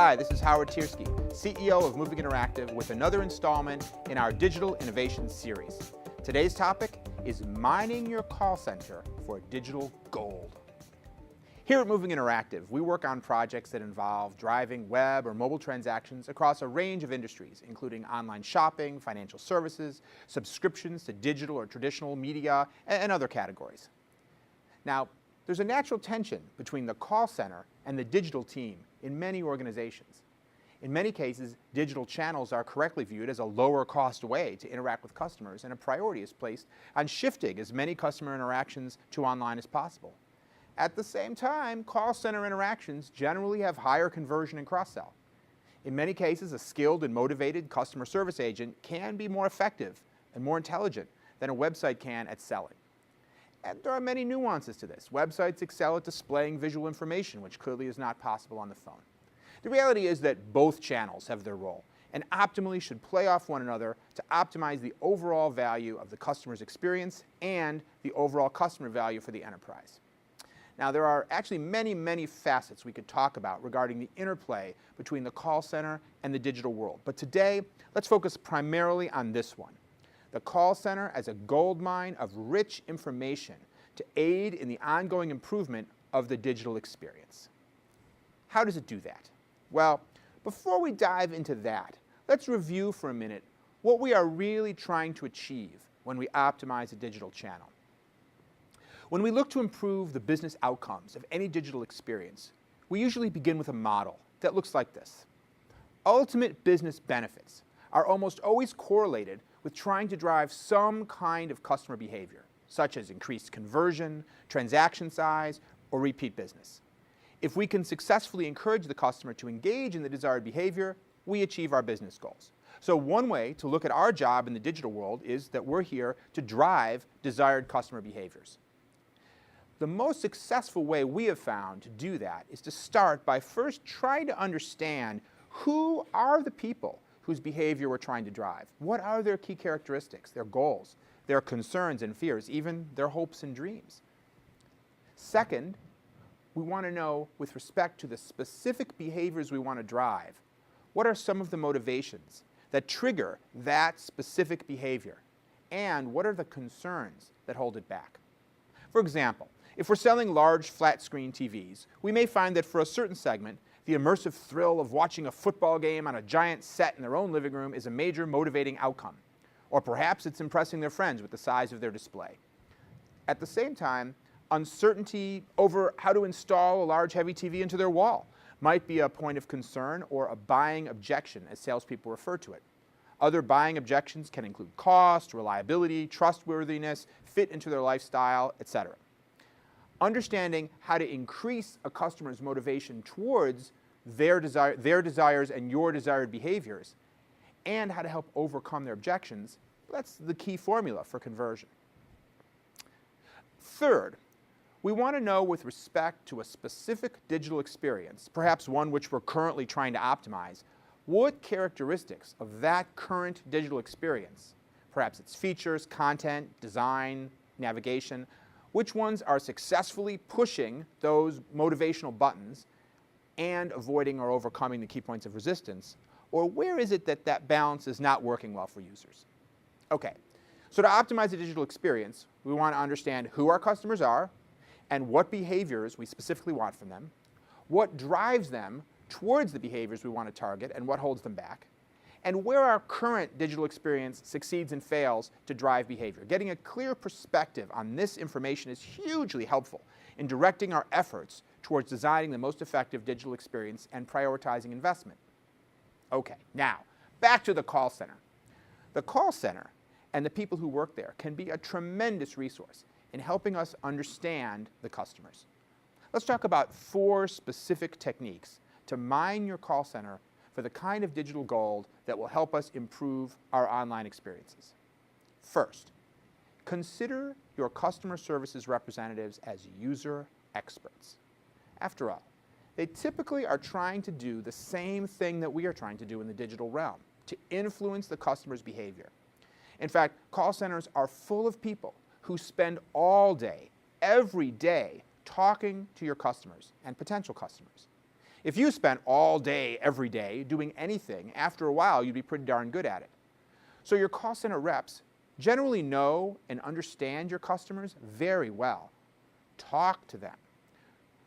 Hi, this is Howard Tiersky, CEO of Moving Interactive, with another installment in our Digital Innovation Series. Today's topic is mining your call center for digital gold. Here at Moving Interactive, we work on projects that involve driving web or mobile transactions across a range of industries, including online shopping, financial services, subscriptions to digital or traditional media, and other categories. Now, there's a natural tension between the call center and the digital team in many organizations. In many cases, digital channels are correctly viewed as a lower cost way to interact with customers, and a priority is placed on shifting as many customer interactions to online as possible. At the same time, call center interactions generally have higher conversion and cross-sell. In many cases, a skilled and motivated customer service agent can be more effective and more intelligent than a website can at selling. And there are many nuances to this. Websites excel at displaying visual information, which clearly is not possible on the phone. The reality is that both channels have their role and optimally should play off one another to optimize the overall value of the customer's experience and the overall customer value for the enterprise. Now, there are actually many facets we could talk about regarding the interplay between the call center and the digital world. But today, let's focus primarily on this one: the call center as a goldmine of rich information to aid in the ongoing improvement of the digital experience. How does it do that? Well, before we dive into that, let's review for a minute what we are really trying to achieve when we optimize a digital channel. When we look to improve the business outcomes of any digital experience, we usually begin with a model that looks like this. Ultimate business benefits are almost always correlated with trying to drive some kind of customer behavior, such as increased conversion, transaction size, or repeat business. If we can successfully encourage the customer to engage in the desired behavior, we achieve our business goals. So one way to look at our job in the digital world is that we're here to drive desired customer behaviors. The most successful way we have found to do that is to start by first trying to understand who are the people whose behavior we're trying to drive. What are their key characteristics, their goals, their concerns and fears, even their hopes and dreams? Second, we want to know, with respect to the specific behaviors we want to drive, what are some of the motivations that trigger that specific behavior, and what are the concerns that hold it back? For example, if we're selling large flat-screen TVs, we may find that for a certain segment, the immersive thrill of watching a football game on a giant set in their own living room is a major motivating outcome. Or perhaps it's impressing their friends with the size of their display. At the same time, uncertainty over how to install a large heavy TV into their wall might be a point of concern or a buying objection, as salespeople refer to it. Other buying objections can include cost, reliability, trustworthiness, fit into their lifestyle, etc. Understanding how to increase a customer's motivation towards their desires and your desired behaviors, and how to help overcome their objections, that's the key formula for conversion. Third, we want to know, with respect to a specific digital experience, perhaps one which we're currently trying to optimize, what characteristics of that current digital experience, perhaps its features, content, design, navigation, which ones are successfully pushing those motivational buttons and avoiding or overcoming the key points of resistance, or where is it that that balance is not working well for users? Okay, so to optimize the digital experience, we want to understand who our customers are and what behaviors we specifically want from them, what drives them towards the behaviors we want to target and what holds them back, and where our current digital experience succeeds and fails to drive behavior. Getting a clear perspective on this information is hugely helpful in directing our efforts towards designing the most effective digital experience and prioritizing investment. Okay, now, back to the call center. The call center and the people who work there can be a tremendous resource in helping us understand the customers. Let's talk about 4 specific techniques to mine your call center for the kind of digital gold that will help us improve our online experiences. First, consider your customer services representatives as user experts. After all, they typically are trying to do the same thing that we are trying to do in the digital realm, to influence the customer's behavior. In fact, call centers are full of people who spend all day, every day, talking to your customers and potential customers. If you spent all day, every day, doing anything, after a while you'd be pretty darn good at it. So your call center reps generally know and understand your customers very well. Talk to them.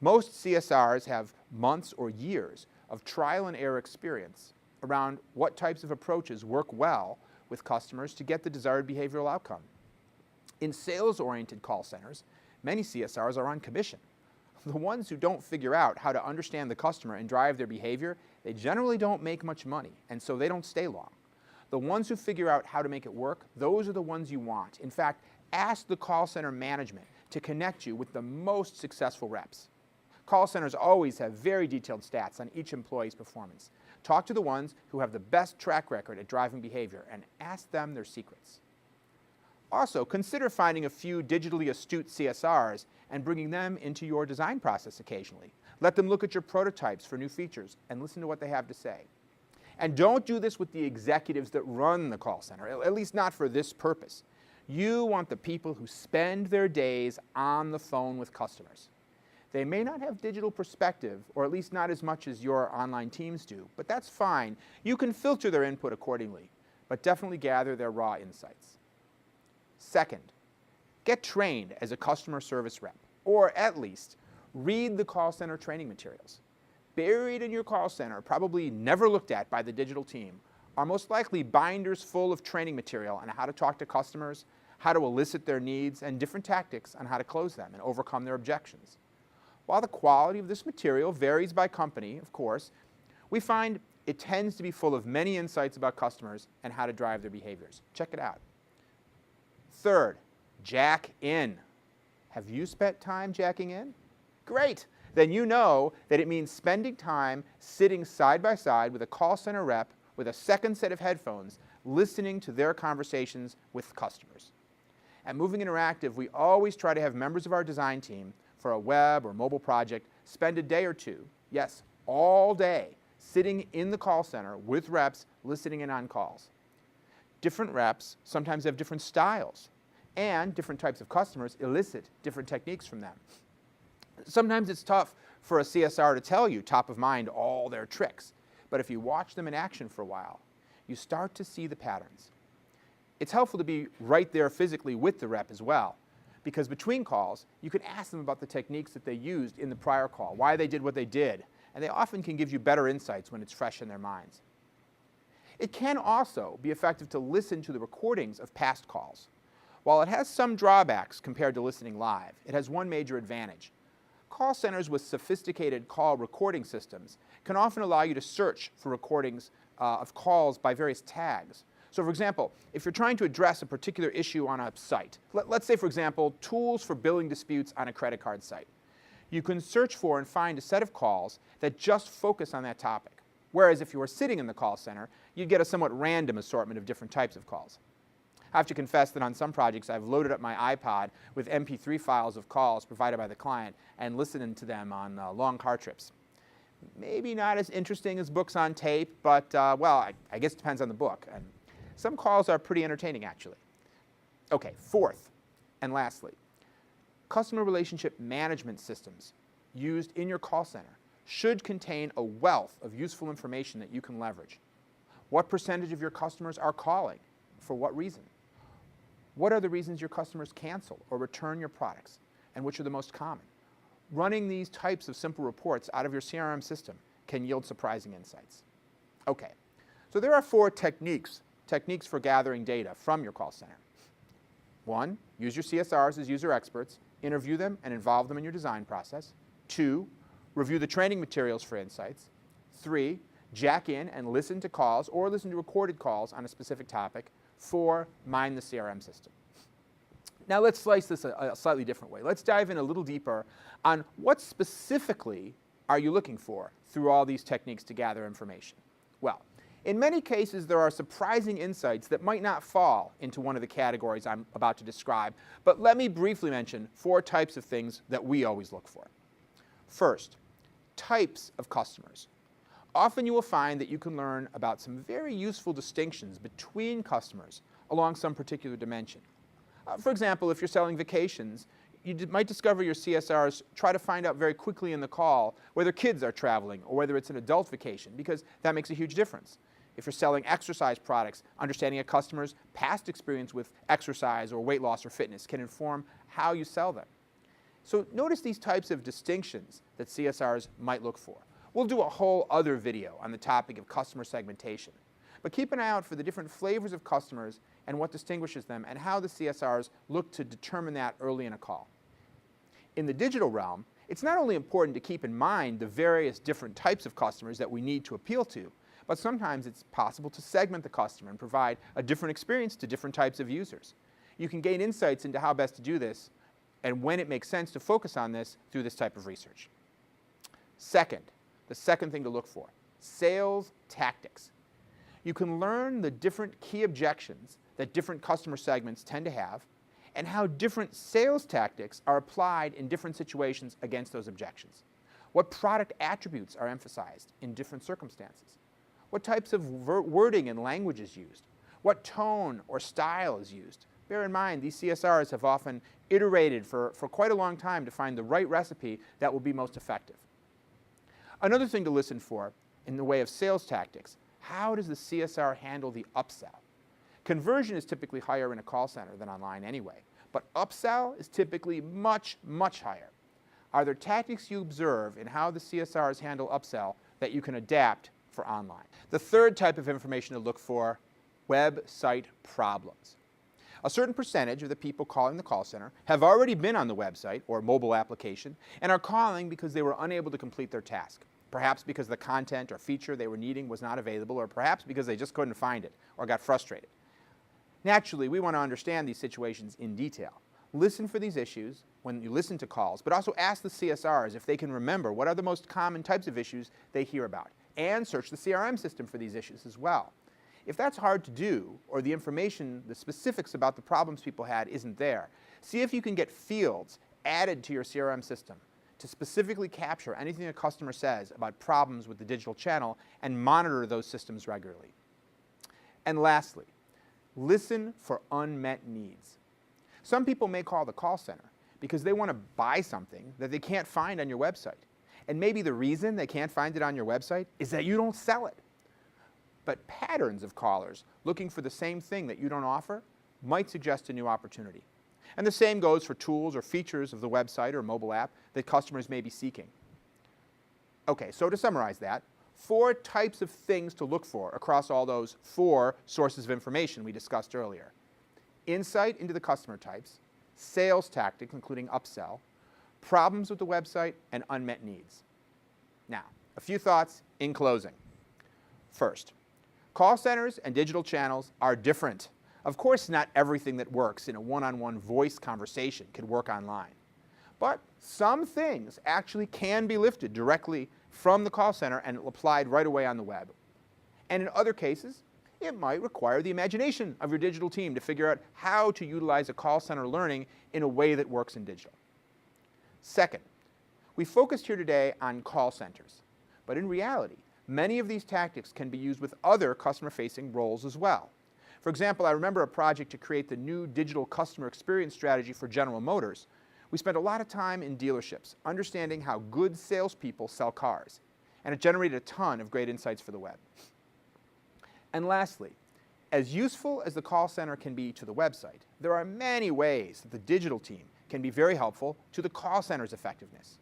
Most CSRs have months or years of trial and error experience around what types of approaches work well with customers to get the desired behavioral outcome. In sales-oriented call centers, many CSRs are on commission. The ones who don't figure out how to understand the customer and drive their behavior, they generally don't make much money, and so they don't stay long. The ones who figure out how to make it work, those are the ones you want. In fact, ask the call center management to connect you with the most successful reps. Call centers always have very detailed stats on each employee's performance. Talk to the ones who have the best track record at driving behavior and ask them their secrets. Also, consider finding a few digitally astute CSRs and bringing them into your design process occasionally. Let them look at your prototypes for new features and listen to what they have to say. And don't do this with the executives that run the call center, at least not for this purpose. You want the people who spend their days on the phone with customers. They may not have digital perspective, or at least not as much as your online teams do, but that's fine. You can filter their input accordingly, but definitely gather their raw insights. Second, get trained as a customer service rep, or at least read the call center training materials. Buried in your call center, probably never looked at by the digital team, are most likely binders full of training material on how to talk to customers, how to elicit their needs, and different tactics on how to close them and overcome their objections. While the quality of this material varies by company, of course, we find it tends to be full of many insights about customers and how to drive their behaviors. Check it out. Third, jack in. Have you spent time jacking in? Great. Then you know that it means spending time sitting side by side with a call center rep with a second set of headphones, listening to their conversations with customers. At Moving Interactive, we always try to have members of our design team for a web or mobile project spend a day or two, yes, all day, sitting in the call center with reps listening in on calls. Different reps sometimes have different styles, and different types of customers elicit different techniques from them. Sometimes it's tough for a CSR to tell you top of mind all their tricks, but if you watch them in action for a while, you start to see the patterns. It's helpful to be right there physically with the rep as well, because between calls, you can ask them about the techniques that they used in the prior call, why they did what they did, and they often can give you better insights when it's fresh in their minds. It can also be effective to listen to the recordings of past calls. While it has some drawbacks compared to listening live, it has one major advantage. Call centers with sophisticated call recording systems can often allow you to search for recordings of calls by various tags. So for example, if you're trying to address a particular issue on a site, let's say for example, tools for billing disputes on a credit card site, you can search for and find a set of calls that just focus on that topic. Whereas if you were sitting in the call center, you'd get a somewhat random assortment of different types of calls. I have to confess that on some projects I've loaded up my iPod with MP3 files of calls provided by the client and listened to them on long car trips. Maybe not as interesting as books on tape, but well, I guess it depends on the book. And some calls are pretty entertaining, actually. Okay, fourth and lastly, customer relationship management systems used in your call center should contain a wealth of useful information that you can leverage. What percentage of your customers are calling? For what reason? What are the reasons your customers cancel or return your products, and which are the most common? Running these types of simple reports out of your CRM system can yield surprising insights. Okay, so there are 4 techniques for gathering data from your call center. 1, use your CSRs as user experts, interview them and involve them in your design process. 2, review the training materials for insights. 3, jack in and listen to calls or listen to recorded calls on a specific topic. 4, mine the CRM system. Now let's slice this a slightly different way. Let's dive in a little deeper on what specifically are you looking for through all these techniques to gather information. Well, in many cases there are surprising insights that might not fall into one of the categories I'm about to describe, but let me briefly mention 4 types of things that we always look for. First, types of customers. Often you will find that you can learn about some very useful distinctions between customers along some particular dimension. For example, if you're selling vacations, might discover your CSRs try to find out very quickly in the call whether kids are traveling or whether it's an adult vacation, because that makes a huge difference. If you're selling exercise products, understanding a customer's past experience with exercise or weight loss or fitness can inform how you sell them. So notice these types of distinctions that CSRs might look for. We'll do a whole other video on the topic of customer segmentation. But keep an eye out for the different flavors of customers and what distinguishes them and how the CSRs look to determine that early in a call. In the digital realm, it's not only important to keep in mind the various different types of customers that we need to appeal to, but sometimes it's possible to segment the customer and provide a different experience to different types of users. You can gain insights into how best to do this and when it makes sense to focus on this through this type of research. Second, the second thing to look for, sales tactics. You can learn the different key objections that different customer segments tend to have and how different sales tactics are applied in different situations against those objections. What product attributes are emphasized in different circumstances? What types of wording and language is used? What tone or style is used? Bear in mind, these CSRs have often iterated for quite a long time to find the right recipe that will be most effective. Another thing to listen for in the way of sales tactics, how does the CSR handle the upsell? Conversion is typically higher in a call center than online anyway, but upsell is typically much, much higher. Are there tactics you observe in how the CSRs handle upsell that you can adapt for online? The third type of information to look for, website problems. A certain percentage of the people calling the call center have already been on the website or mobile application and are calling because they were unable to complete their task. Perhaps because the content or feature they were needing was not available, or perhaps because they just couldn't find it or got frustrated. Naturally, we want to understand these situations in detail. Listen for these issues when you listen to calls, but also ask the CSRs if they can remember what are the most common types of issues they hear about, and search the CRM system for these issues as well. If that's hard to do, or the information, the specifics about the problems people had isn't there, see if you can get fields added to your CRM system to specifically capture anything a customer says about problems with the digital channel and monitor those systems regularly. And lastly, listen for unmet needs. Some people may call the call center because they want to buy something that they can't find on your website. And maybe the reason they can't find it on your website is that you don't sell it. But patterns of callers looking for the same thing that you don't offer might suggest a new opportunity. And the same goes for tools or features of the website or mobile app that customers may be seeking. Okay, so to summarize that, 4 types of things to look for across all those 4 sources of information we discussed earlier. Insight into the customer types, sales tactics including upsell, problems with the website, and unmet needs. Now, a few thoughts in closing. First, call centers and digital channels are different. Of course, not everything that works in a one-on-one voice conversation could work online. But some things actually can be lifted directly from the call center and applied right away on the web. And in other cases, it might require the imagination of your digital team to figure out how to utilize a call center learning in a way that works in digital. Second, we focused here today on call centers, but in reality, many of these tactics can be used with other customer-facing roles as well. For example, I remember a project to create the new digital customer experience strategy for General Motors. We spent a lot of time in dealerships understanding how good salespeople sell cars, and it generated a ton of great insights for the web. And lastly, as useful as the call center can be to the website, there are many ways that the digital team can be very helpful to the call center's effectiveness.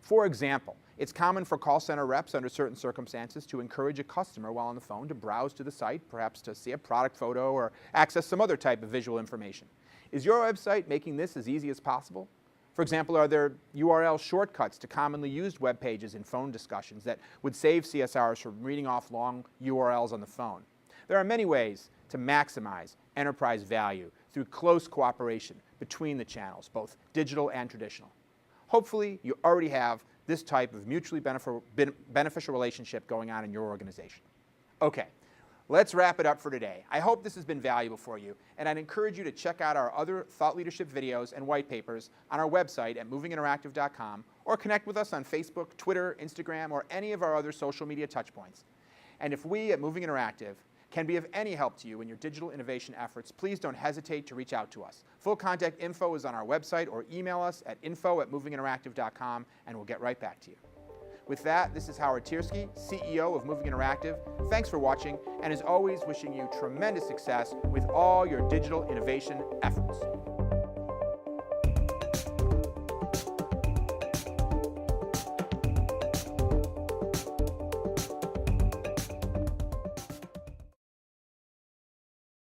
For example, it's common for call center reps under certain circumstances to encourage a customer while on the phone to browse to the site, perhaps to see a product photo or access some other type of visual information. Is your website making this as easy as possible? For example, are there URL shortcuts to commonly used web pages in phone discussions that would save CSRs from reading off long URLs on the phone? There are many ways to maximize enterprise value through close cooperation between the channels, both digital and traditional. Hopefully, you already have this type of mutually beneficial relationship going on in your organization. Okay, let's wrap it up for today. I hope this has been valuable for you, and I'd encourage you to check out our other thought leadership videos and white papers on our website at movinginteractive.com, or connect with us on Facebook, Twitter, Instagram, or any of our other social media touchpoints. And if we at Moving Interactive can be of any help to you in your digital innovation efforts, please don't hesitate to reach out to us. Full contact info is on our website, or email us at info@movinginteractive.com and we'll get right back to you. With that, this is Howard Tiersky, CEO of Moving Interactive. Thanks for watching, and as always, wishing you tremendous success with all your digital innovation efforts.